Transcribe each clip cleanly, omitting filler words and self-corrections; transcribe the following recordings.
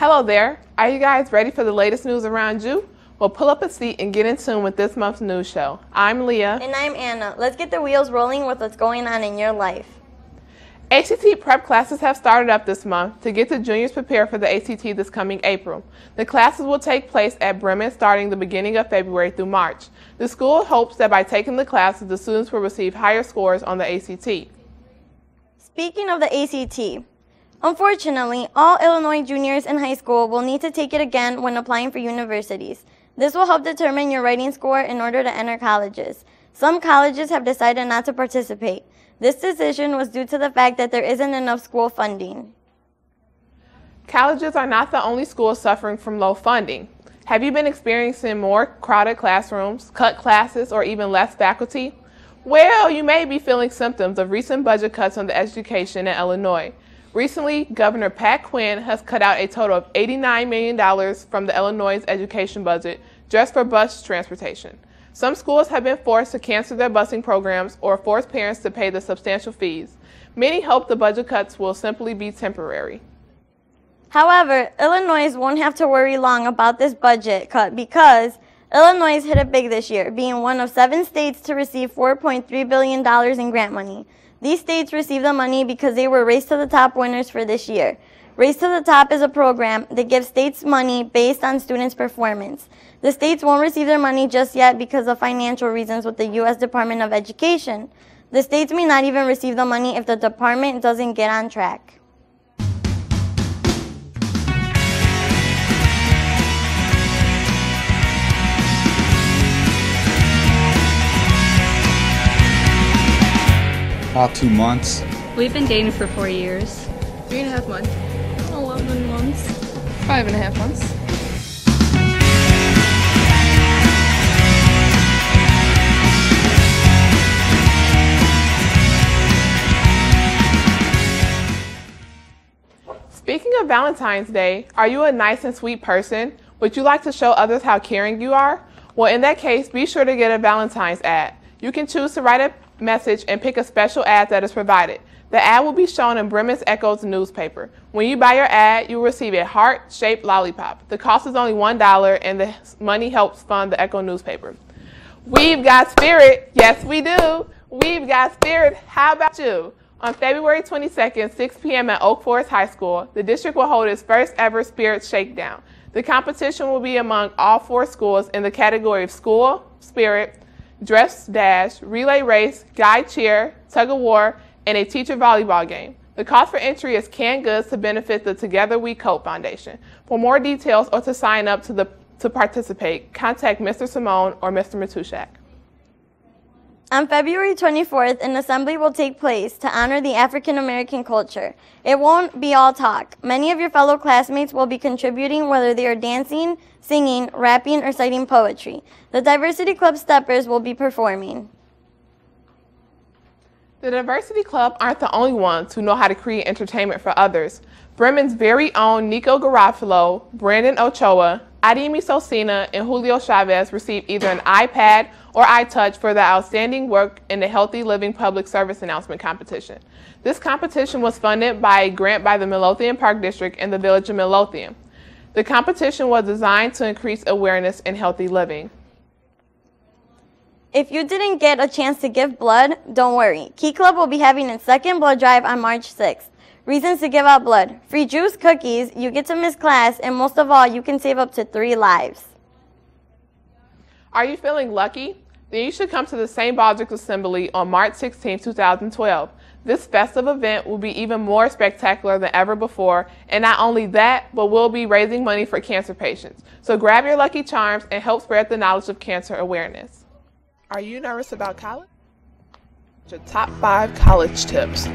Hello there. Are you guys ready for the latest news around you? Well, pull up a seat and get in tune with this month's news show. I'm Leah. And I'm Anna. Let's get the wheels rolling with what's going on in your life. ACT prep classes have started up this month to get the juniors prepared for the ACT this coming April. The classes will take place at Bremen starting the beginning of February through March. The school hopes that by taking the classes, the students will receive higher scores on the ACT. Speaking of the ACT, unfortunately, all Illinois juniors in high school will need to take it again when applying for universities. This will help determine your writing score in order to enter colleges. Some colleges have decided not to participate. This decision was due to the fact that there isn't enough school funding. Colleges are not the only schools suffering from low funding. Have you been experiencing more crowded classrooms, cut classes, or even less faculty? Well, you may be feeling symptoms of recent budget cuts on the education in Illinois. Recently, Governor Pat Quinn has cut out a total of $89 million from the Illinois education budget just for bus transportation. Some schools have been forced to cancel their busing programs or force parents to pay the substantial fees. Many hope the budget cuts will simply be temporary. However, Illinois won't have to worry long about this budget cut because Illinois hit it big this year, being one of 7 states to receive $4.3 billion in grant money. These states received the money because they were Race to the Top winners for this year. Race to the Top is a program that gives states money based on students' performance. The states won't receive their money just yet because of financial reasons with the U.S. Department of Education. The states may not even receive the money if the department doesn't get on track. About 2 months. We've been dating for 4 years. 3.5 months. 11 months. 5.5 months. Speaking of Valentine's Day, are you a nice and sweet person? Would you like to show others how caring you are? Well, in that case, be sure to get a Valentine's ad. You can choose to write a message and pick a special ad that is provided. The ad will be shown in Bremen's Echo's newspaper. When you buy your ad, you will receive a heart-shaped lollipop. The cost is only $1 and the money helps fund the Echo newspaper. We've got spirit. Yes, we do. We've got spirit. How about you? On February 22nd, 6 p.m. at Oak Forest High School, the district will hold its first ever Spirit Shakedown. The competition will be among all 4 schools in the category of school, spirit, dress dash, relay race, guide cheer, tug of war, and a teacher volleyball game. The cost for entry is canned goods to benefit the Together We Cope Foundation. For more details or to sign up to participate, contact Mr. Simone or Mr. Matushak. On February 24th, an assembly will take place to honor the African American culture. It won't be all talk. Many of your fellow classmates will be contributing, whether they are dancing, singing, rapping, or citing poetry. The Diversity Club Steppers will be performing. The Diversity Club aren't the only ones who know how to create entertainment for others. Bremen's very own Nico Garofalo, Brandon Ochoa, Ademi Sosina, and Julio Chavez received either an iPad or iTouch for their outstanding work in the Healthy Living Public Service Announcement Competition. This competition was funded by a grant by the Midlothian Park District and the Village of Midlothian. The competition was designed to increase awareness in healthy living. If you didn't get a chance to give blood, don't worry. Key Club will be having its second blood drive on March 6th. Reasons to give out blood: free juice, cookies, you get to miss class, and most of all, you can save up to 3 lives. Are you feeling lucky? Then you should come to the St. Baldrick's Assembly on March 16, 2012. This festive event will be even more spectacular than ever before, and not only that, but we'll be raising money for cancer patients. So grab your lucky charms and help spread the knowledge of cancer awareness. Are you nervous about college? Your top 5 college tips.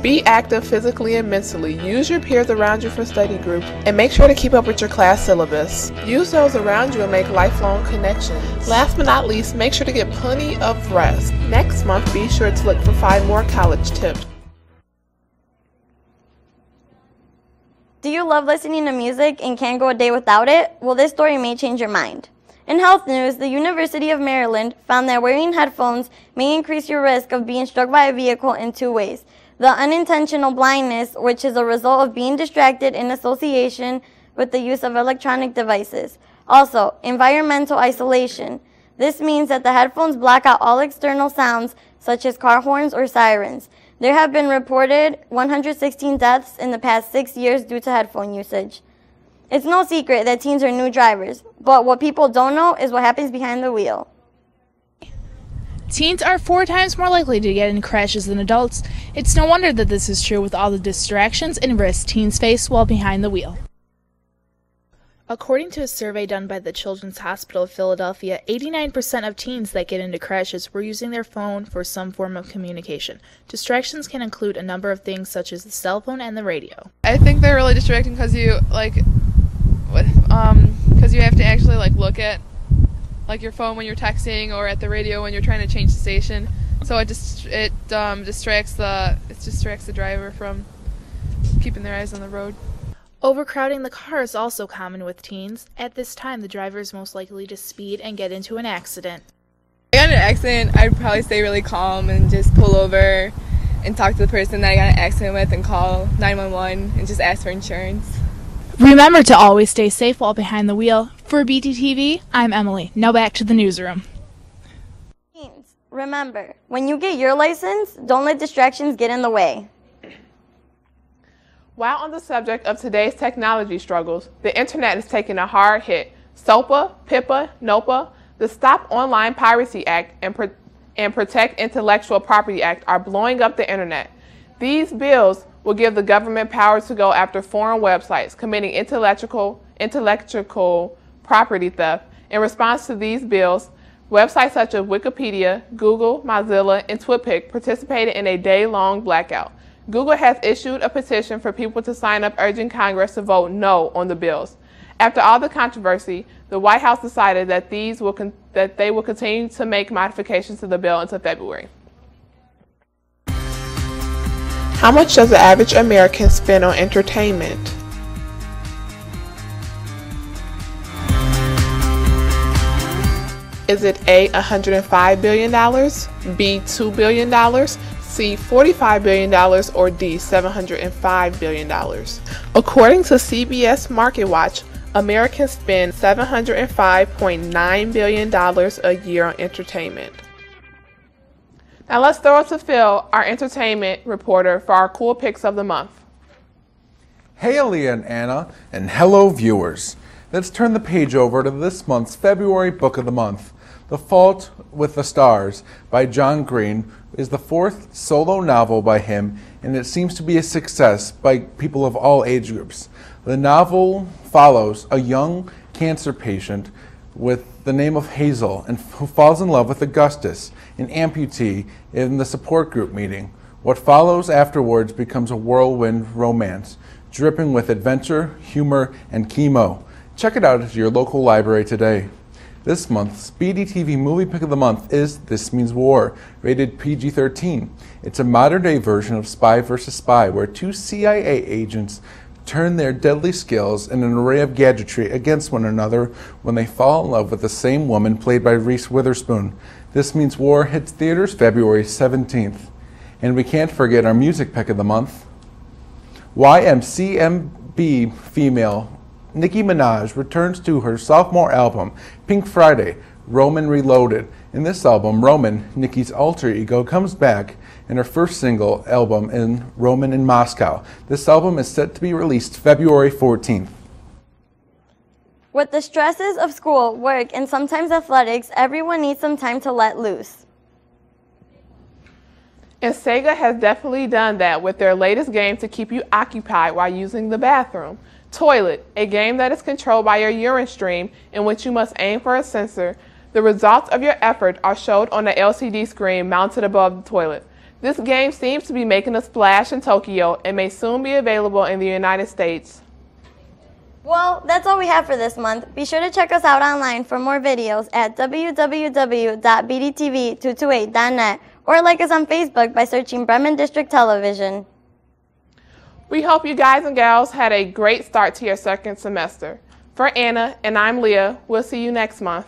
Be active physically and mentally. Use your peers around you for study groups, and make sure to keep up with your class syllabus. Use those around you and make lifelong connections. Last but not least, make sure to get plenty of rest. Next month, be sure to look for 5 more college tips. Do you love listening to music and can't go a day without it? Well, this story may change your mind. In health news, the University of Maryland found that wearing headphones may increase your risk of being struck by a vehicle in 2 ways. The unintentional blindness, which is a result of being distracted in association with the use of electronic devices. Also, environmental isolation. This means that the headphones block out all external sounds, such as car horns or sirens. There have been reported 116 deaths in the past 6 years due to headphone usage. It's no secret that teens are new drivers, but what people don't know is what happens behind the wheel. Teens are 4 times more likely to get in crashes than adults. It's no wonder that this is true with all the distractions and risks teens face while behind the wheel. According to a survey done by the Children's Hospital of Philadelphia, 89% of teens that get into crashes were using their phone for some form of communication. Distractions can include a number of things such as the cell phone and the radio. I think they're really distracting because you have to actually look at your phone when you're texting or at the radio when you're trying to change the station. So it distracts the driver from keeping their eyes on the road. Overcrowding the car is also common with teens. At this time, the driver is most likely to speed and get into an accident. If I got in an accident, I'd probably stay really calm and just pull over and talk to the person that I got in an accident with and call 911 and just ask for insurance. Remember to always stay safe while behind the wheel. For BTTV, I'm Emily. Now back to the newsroom. Teens, remember, when you get your license, don't let distractions get in the way. While on the subject of today's technology struggles, the internet is taking a hard hit. SOPA, PIPA, NOPA, the Stop Online Piracy Act, and Protect Intellectual Property Act are blowing up the internet. These bills will give the government power to go after foreign websites committing intellectual property theft. In response to these bills, websites such as Wikipedia, Google, Mozilla, and TwitPic participated in a day-long blackout. Google has issued a petition for people to sign up urging Congress to vote no on the bills. After all the controversy, the White House decided that they will continue to make modifications to the bill until February. How much does the average American spend on entertainment? Is it A, $105 billion, B, $2 billion, C, $45 billion, or D, $705 billion? According to CBS Market Watch, Americans spend $705.9 billion a year on entertainment. Now let's throw it to Phil, our entertainment reporter, for our cool picks of the month. Hey Aaliyah and Anna, and hello viewers. Let's turn the page over to this month's February Book of the Month. The Fault with the Stars by John Green is the 4th solo novel by him, and it seems to be a success by people of all age groups. The novel follows a young cancer patient with the name of Hazel and who falls in love with Augustus, an amputee, in the support group meeting. What follows afterwards becomes a whirlwind romance, dripping with adventure, humor, and chemo. Check it out at your local library today. This month's BDTV Movie Pick of the Month is This Means War, rated PG-13. It's a modern-day version of Spy vs. Spy, where 2 CIA agents turn their deadly skills and an array of gadgetry against one another when they fall in love with the same woman played by Reese Witherspoon. This Means War hits theaters February 17th. And we can't forget our Music Pick of the Month. YMCMB female Nicki Minaj returns to her sophomore album, Pink Friday, Roman Reloaded. In this album, Roman, Nicki's alter ego, comes back in her first single album in Roman in Moscow. This album is set to be released February 14th. With the stresses of school, work, and sometimes athletics, everyone needs some time to let loose. And Sega has definitely done that with their latest game to keep you occupied while using the bathroom. Toilet, a game that is controlled by your urine stream in which you must aim for a sensor. The results of your effort are showed on the LCD screen mounted above the toilet. This game seems to be making a splash in Tokyo and may soon be available in the United States. Well, that's all we have for this month. Be sure to check us out online for more videos at www.bdtv228.net or like us on Facebook by searching Bremen District Television. We hope you guys and gals had a great start to your second semester. For Anna, and I'm Leah, we'll see you next month.